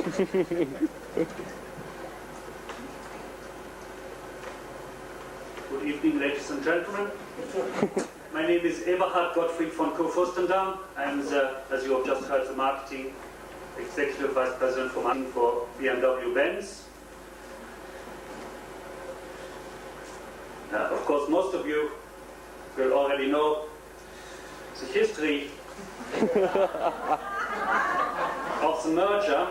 Good evening, ladies and gentlemen. My name is Eberhard Gottfried von Kurfürstendamm. I'm, as you have just heard, the marketing executive vice president for marketing for BMW Benz. Of course, most of you will already know the history of the merger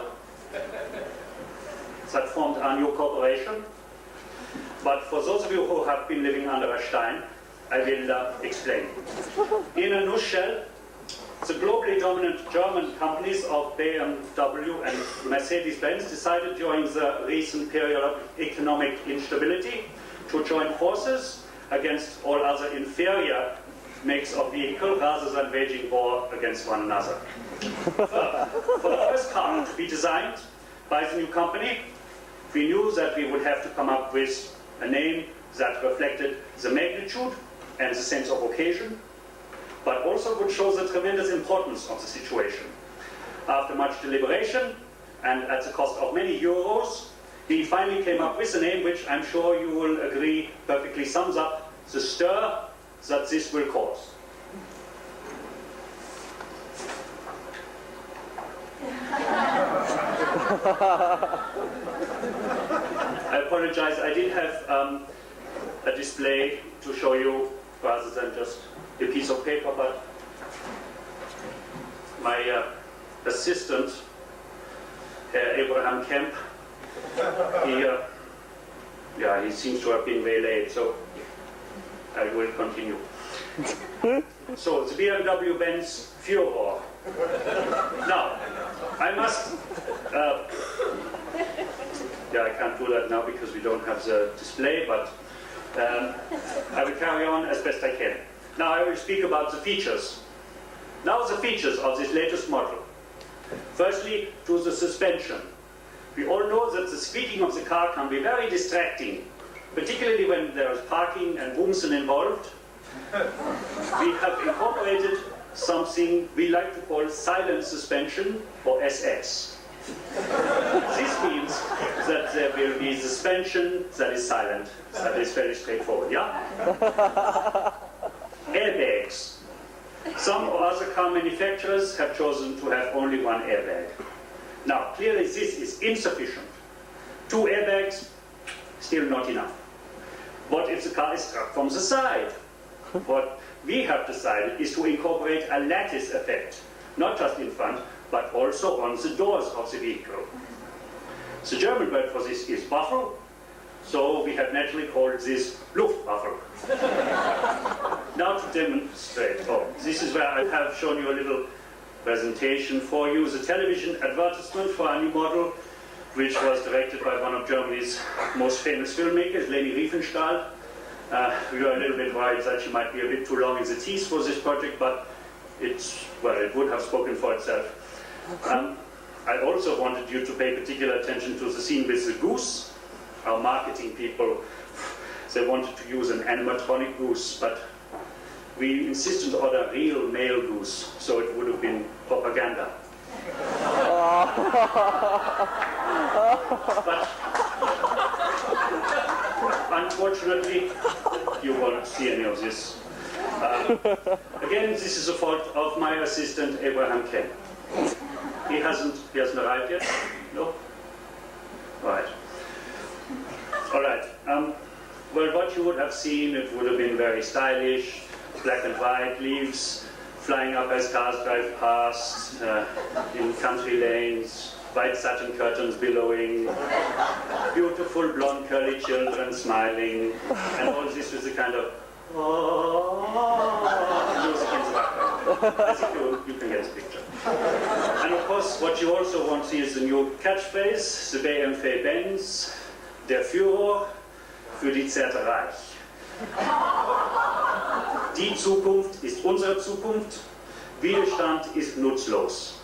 that formed our new corporation. But for those of you who have been living under a Stein, I will explain. In a nutshell, the globally dominant German companies of BMW and Mercedes-Benz decided during the recent period of economic instability to join forces against all other inferior makes of vehicle rather than waging war against one another. For the first car to be designed by the new company, we knew that we would have to come up with a name that reflected the magnitude and the sense of occasion, but also would show the tremendous importance of the situation. After much deliberation and at the cost of many euros, we finally came up with a name which I'm sure you will agree perfectly sums up the stir that this will cause. I apologize, I did have a display to show you rather than just a piece of paper, but my assistant, Abraham Kemp, he seems to have been waylaid, so I will continue. So, the BMW Benz Führer. Now, I must, I can't do that now because we don't have the display, but I will carry on as best I can. Now I will speak about the features. Now the features of this latest model. Firstly, to the suspension. We all know that the squeaking of the car can be very distracting, particularly when there is parking and boomsen involved. We have incorporated something we like to call silent suspension, or SS. This means that there will be suspension that is silent. That is very straightforward, yeah? Airbags. Some other car manufacturers have chosen to have only one airbag. Now, clearly this is insufficient. 2 airbags, still not enough. What if the car is struck from the side? What we have decided is to incorporate a lattice effect, not just in front, but also on the doors of the vehicle. The German word for this is Waffel, so we have naturally called this Luftwaffe. Now to demonstrate, this is where I have shown you a little presentation for you, the television advertisement for our new model, which was directed by one of Germany's most famous filmmakers, Leni Riefenstahl. We were a little bit worried that she might be a bit too long in the teeth for this project, but it would have spoken for itself. I also wanted you to pay particular attention to the scene with the goose. Our marketing people, they wanted to use an animatronic goose, but we insisted on a real male goose, so it would have been propaganda. But unfortunately, you won't see any of this. Again, this is the fault of my assistant, Abraham Kemp. He hasn't arrived yet? No? Right. All right. Well, what you would have seen, it would have been very stylish, black and white leaves flying up as cars drive past, in country lanes, white satin curtains billowing, beautiful blonde curly children smiling, and all this with a kind of music in the background. I think you can get the picture. And of course, what you also want to see is the new catchphrase, the BMW Benz, der Führer für die Zehnte Reich. Die Zukunft ist unsere Zukunft, Widerstand ist nutzlos.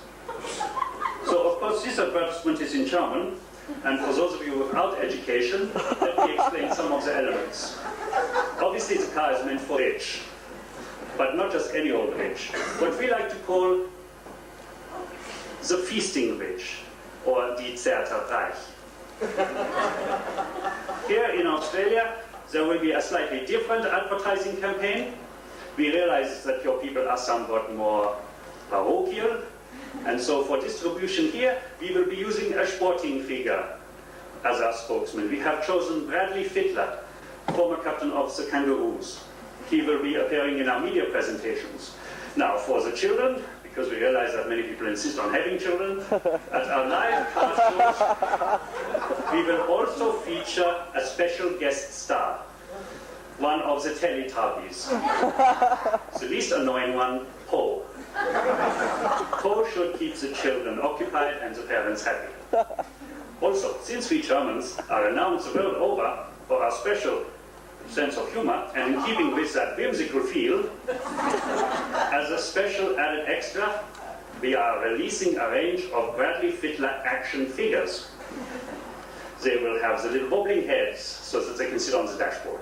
So, of course, this advertisement is in German, and for those of you without education, let me explain some of the elements. Obviously, the car is meant for rich, but not just any old rich. What we like to call the feasting rich. or Die Zerter Reich. Here in Australia, there will be a slightly different advertising campaign. We realize that your people are somewhat more parochial, and so for distribution here, we will be using a sporting figure as our spokesman. We have chosen Bradley Fittler, former captain of the Kangaroos. He will be appearing in our media presentations. Now, for the children, because we realize that many people insist on having children, at our live car shows, we will also feature a special guest star, one of the Teletubbies. The least annoying one, Poe. Poe should keep the children occupied and the parents happy. Also, since we Germans are renowned the world over for our special sense of humor, and in keeping with that whimsical feel, as a special added extra, we are releasing a range of Bradley Fittler action figures. They will have the little wobbling heads so that they can sit on the dashboard.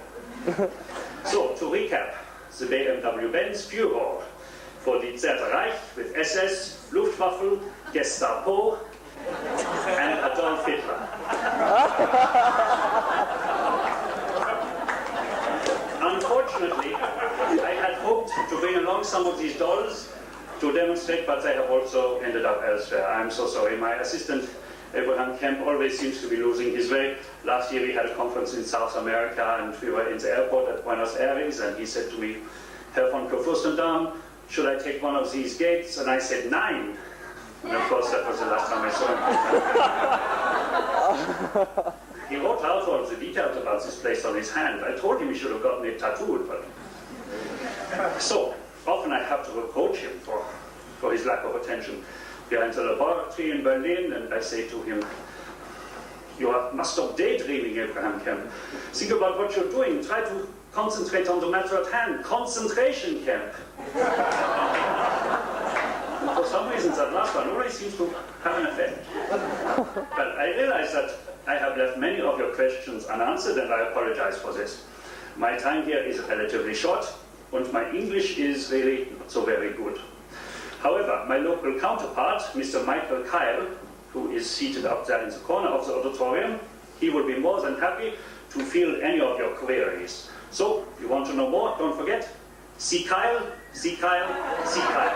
So, to recap, the BMW Benz Führer for the Zerter Reich with SS, Luftwaffe, Gestapo, and Adolf Hitler. Unfortunately, I had hoped to bring along some of these dolls to demonstrate, but they have also ended up elsewhere. I'm so sorry. My assistant, Abraham Kemp, always seems to be losing his way. Last year we had a conference in South America, and we were in the airport at Buenos Aires, and he said to me, Herr von Kurfürstendamm, should I take one of these gates? And I said, 9. And of course, that was the last time I saw him. He wrote out all the details about this place on his hand. I told him he should have gotten it tattooed, but... So, often I have to reproach him for his lack of attention. We are in the laboratory in Berlin, and I say to him, you must stop daydreaming, Abraham Kemp. Think about what you're doing. Try to concentrate on the matter at hand. Concentration, Kemp. For some reason, that last one always seems to have an effect. But I realize that I have left many of your questions unanswered, and I apologize for this. My time here is relatively short, and my English is really not so very good. However, my local counterpart, Mr. Michael Kyle, who is seated up there in the corner of the auditorium, he will be more than happy to field any of your queries. So, you want to know more? Don't forget, see Kyle, see Kyle, see Kyle.